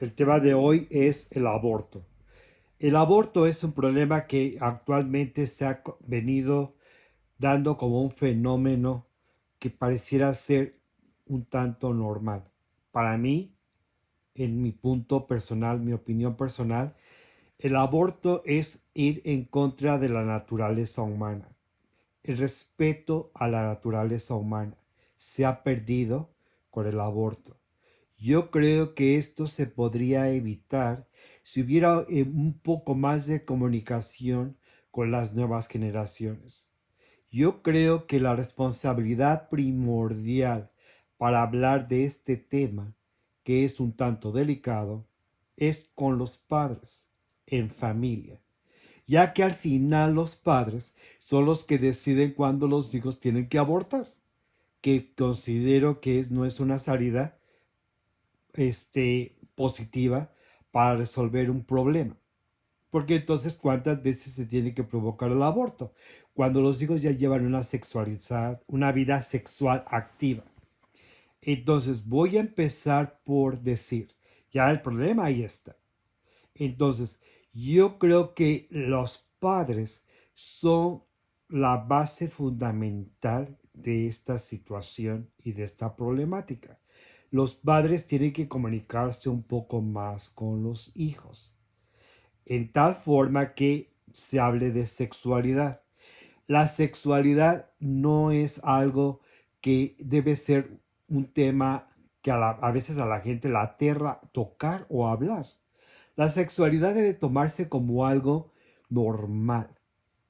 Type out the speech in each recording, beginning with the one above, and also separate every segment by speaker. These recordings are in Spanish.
Speaker 1: El tema de hoy es el aborto. El aborto es un problema que actualmente se ha venido dando como un fenómeno que pareciera ser un tanto normal. Para mí, en mi punto personal, mi opinión personal, el aborto es ir en contra de la naturaleza humana. El respeto a la naturaleza humana se ha perdido con el aborto. Yo creo que esto se podría evitar si hubiera un poco más de comunicación con las nuevas generaciones. Yo creo que la responsabilidad primordial para hablar de este tema, que es un tanto delicado, es con los padres, en familia, ya que al final los padres son los que deciden cuándo los hijos tienen que abortar, que considero que no es una salida positiva para resolver un problema. Porque entonces, ¿cuántas veces se tiene que provocar el aborto? Cuando los hijos ya llevan una vida sexual activa. Entonces, voy a empezar por decir, ya el problema ahí está. Entonces, yo creo que los padres son la base fundamental de esta situación y de esta problemática. Los padres tienen que comunicarse un poco más con los hijos, en tal forma que se hable de sexualidad. La sexualidad no es algo que debe ser un tema que a veces a la gente la aterra tocar o hablar. La sexualidad debe tomarse como algo normal,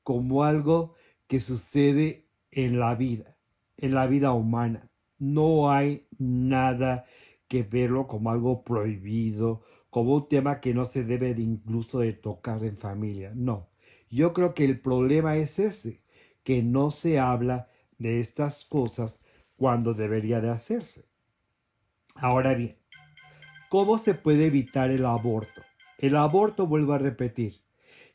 Speaker 1: como algo que sucede en la vida humana. No hay nada que verlo como algo prohibido, como un tema que no se debe de incluso de tocar en familia. No, yo creo que el problema es ese, que no se habla de estas cosas cuando debería de hacerse. Ahora bien, ¿cómo se puede evitar el aborto? El aborto, vuelvo a repetir,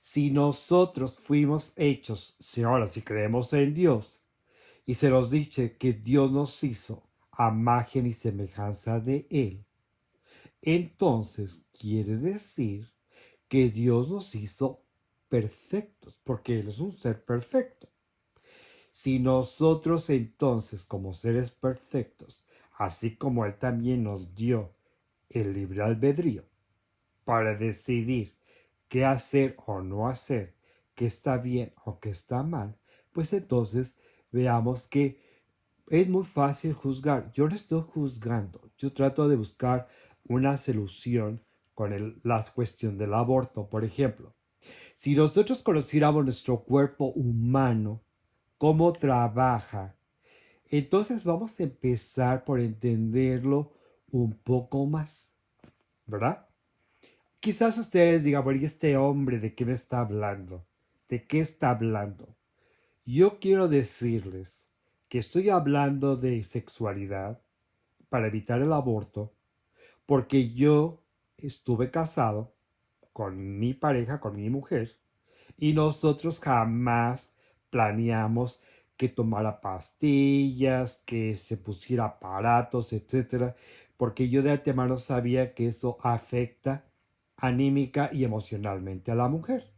Speaker 1: si nosotros fuimos hechos, si ahora si creemos en Dios, y se nos dice que Dios nos hizo a imagen y semejanza de Él, entonces quiere decir que Dios nos hizo perfectos, porque Él es un ser perfecto. Si nosotros entonces, como seres perfectos, así como Él también nos dio el libre albedrío para decidir qué hacer o no hacer, qué está bien o qué está mal, pues entonces veamos que es muy fácil juzgar. Yo no estoy juzgando, yo trato de buscar una solución con la cuestión del aborto. Por ejemplo, si nosotros conociéramos nuestro cuerpo humano, cómo trabaja, entonces vamos a empezar por entenderlo un poco más, ¿verdad? Quizás ustedes digan, bueno, ¿y este hombre de qué me está hablando? ¿De qué está hablando? Yo quiero decirles que estoy hablando de sexualidad para evitar el aborto porque yo estuve casado con mi pareja, con mi mujer, y nosotros jamás planeamos que tomara pastillas, que se pusiera aparatos, etcétera, porque yo de antemano sabía que eso afecta anímica y emocionalmente a la mujer.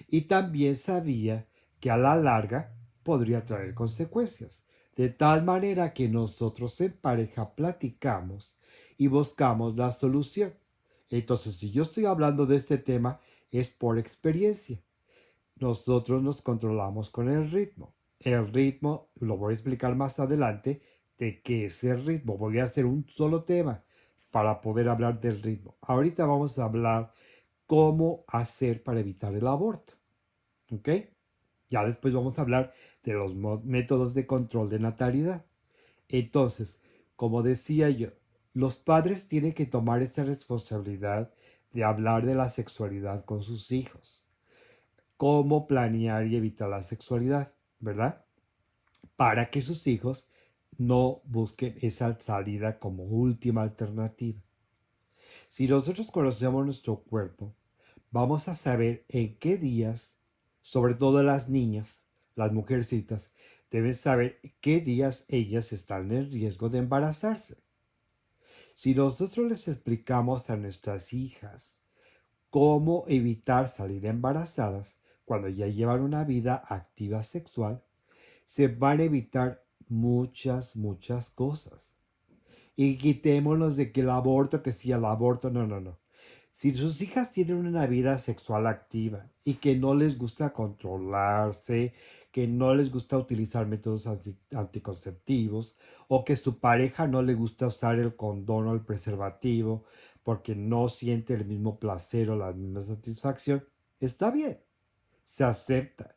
Speaker 1: Y también sabía que a la larga podría traer consecuencias, de tal manera que nosotros en pareja platicamos y buscamos la solución. Entonces, si yo estoy hablando de este tema, es por experiencia. Nosotros nos controlamos con el ritmo. El ritmo, lo voy a explicar más adelante, de qué es el ritmo. Voy a hacer un solo tema para poder hablar del ritmo. Ahorita vamos a hablar cómo hacer para evitar el aborto. ¿Ok? Ya después vamos a hablar de los métodos de control de natalidad. Entonces, como decía yo, los padres tienen que tomar esta responsabilidad de hablar de la sexualidad con sus hijos. Cómo planear y evitar la sexualidad, ¿verdad? Para que sus hijos no busquen esa salida como última alternativa. Si nosotros conocemos nuestro cuerpo, vamos a saber en qué días, sobre todo las niñas, las mujercitas, deben saber qué días ellas están en riesgo de embarazarse. Si nosotros les explicamos a nuestras hijas cómo evitar salir embarazadas cuando ya llevan una vida activa sexual, se van a evitar muchas cosas. Y quitémonos de que el aborto, que sí, el aborto, no, no, no. Si sus hijas tienen una vida sexual activa y que no les gusta controlarse, que no les gusta utilizar métodos anticonceptivos o que su pareja no le gusta usar el condón o el preservativo porque no siente el mismo placer o la misma satisfacción, está bien, se acepta.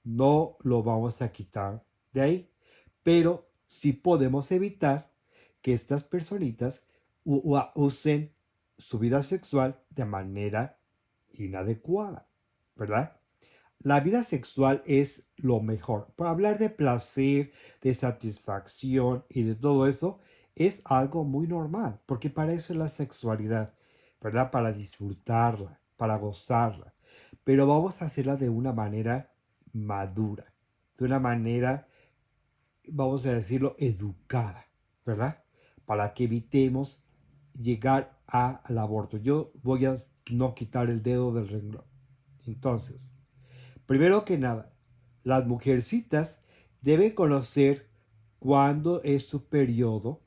Speaker 1: No lo vamos a quitar de ahí, pero sí podemos evitar que estas personitas usen su vida sexual de manera inadecuada, ¿verdad? La vida sexual es lo mejor. Para hablar de placer, de satisfacción y de todo eso, es algo muy normal, porque para eso es la sexualidad, ¿verdad? Para disfrutarla, para gozarla. Pero vamos a hacerla de una manera madura, de una manera, vamos a decirlo, educada, ¿verdad? Para que evitemos llegar al aborto. Yo voy a no quitar el dedo del renglón. Entonces, primero que nada, las mujercitas deben conocer cuándo es su periodo,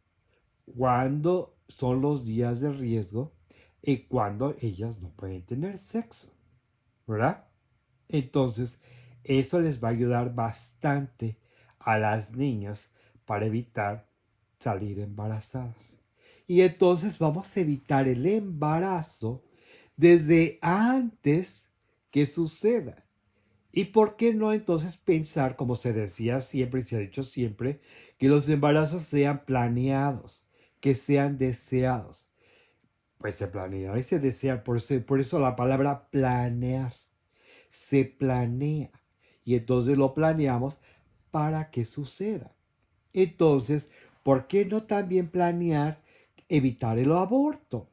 Speaker 1: cuándo son los días de riesgo y cuándo ellas no pueden tener sexo, ¿verdad? Entonces, eso les va a ayudar bastante a las niñas para evitar salir embarazadas. Y entonces vamos a evitar el embarazo desde antes que suceda. ¿Y por qué no entonces pensar, como se decía siempre y se ha dicho siempre, que los embarazos sean planeados, que sean deseados? Pues se planea y se desea, por eso la palabra planear. Se planea y entonces lo planeamos para que suceda. Entonces, ¿por qué no también planear evitar el aborto?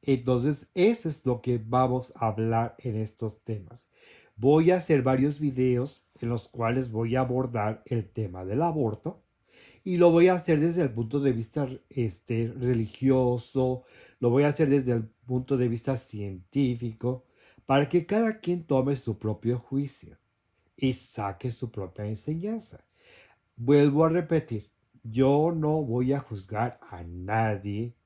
Speaker 1: Entonces, eso es lo que vamos a hablar en estos temas. Voy a hacer varios videos en los cuales voy a abordar el tema del aborto y lo voy a hacer desde el punto de vista religioso, lo voy a hacer desde el punto de vista científico, para que cada quien tome su propio juicio y saque su propia enseñanza. Vuelvo a repetir, yo no voy a juzgar a nadie,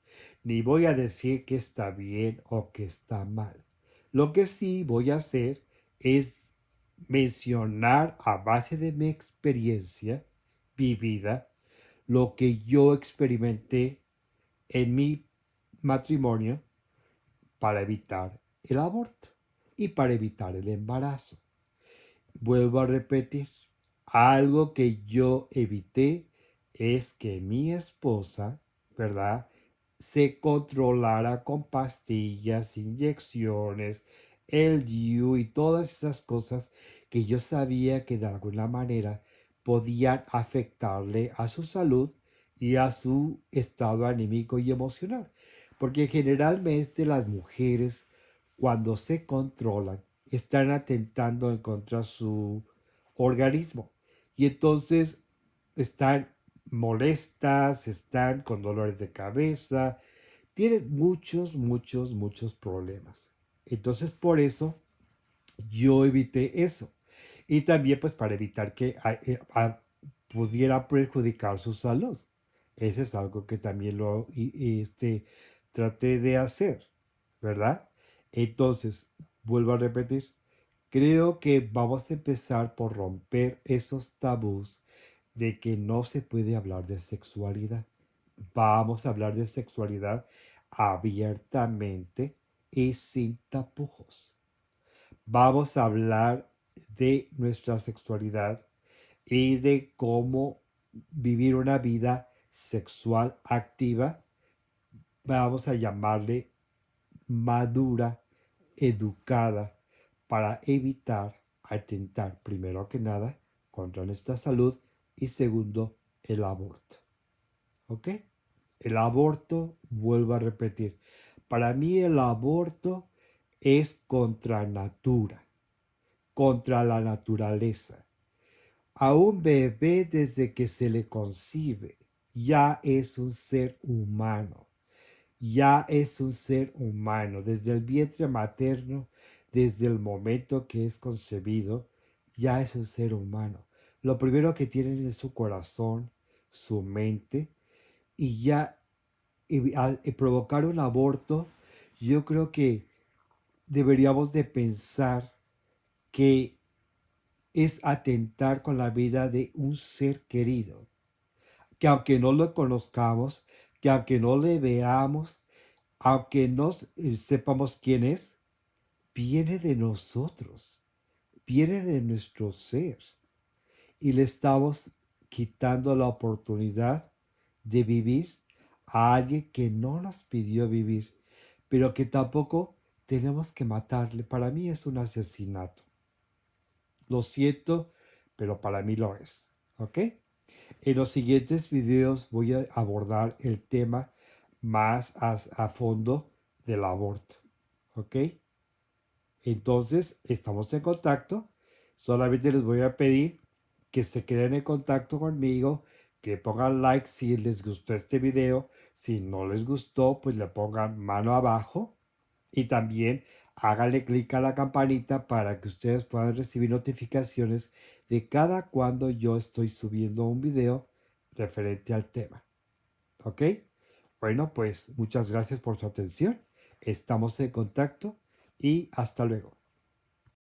Speaker 1: ni voy a decir que está bien o que está mal. Lo que sí voy a hacer es mencionar a base de mi experiencia vivida lo que yo experimenté en mi matrimonio para evitar el aborto y para evitar el embarazo. Vuelvo a repetir, algo que yo evité es que mi esposa, ¿verdad? Se controlara con pastillas, inyecciones, el DIU y todas esas cosas que yo sabía que de alguna manera podían afectarle a su salud y a su estado anímico y emocional. Porque generalmente las mujeres cuando se controlan están atentando en contra su organismo y entonces están molestas, están con dolores de cabeza, tienen muchos problemas. Entonces por eso yo evité eso. Y también pues para evitar que pudiera perjudicar su salud. Ese es algo que también traté de hacer, ¿verdad? Entonces, vuelvo a repetir, creo que vamos a empezar por romper esos tabús de que no se puede hablar de sexualidad. Vamos a hablar de sexualidad abiertamente y sin tapujos. Vamos a hablar de nuestra sexualidad y de cómo vivir una vida sexual activa. Vamos a llamarle madura, educada, para evitar atentar, primero que nada, contra nuestra salud y segundo, el aborto. ¿Ok? El aborto, vuelvo a repetir, para mí el aborto es contra natura, contra la naturaleza. A un bebé desde que se le concibe ya es un ser humano. ya es un ser humano, desde el vientre materno, desde el momento que es concebido, ya es un ser humano. Lo primero que tienen es su corazón, su mente, y ya al provocar un aborto, yo creo que deberíamos de pensar que es atentar con la vida de un ser querido, que aunque no lo conozcamos, que aunque no le veamos, aunque no sepamos quién es, viene de nosotros, viene de nuestro ser y le estamos quitando la oportunidad de vivir a alguien que no nos pidió vivir, pero que tampoco tenemos que matarle. Para mí es un asesinato. Lo siento, pero para mí lo es. ¿Ok? En los siguientes videos voy a abordar el tema más a fondo del aborto. ¿Ok? Entonces, estamos en contacto. Solamente les voy a pedir que se queden en contacto conmigo, que pongan like si les gustó este video. Si no les gustó, pues le pongan mano abajo. Y también háganle clic a la campanita para que ustedes puedan recibir notificaciones de cada cuando yo estoy subiendo un video referente al tema. ¿Ok? Bueno, pues muchas gracias por su atención. Estamos en contacto y hasta luego.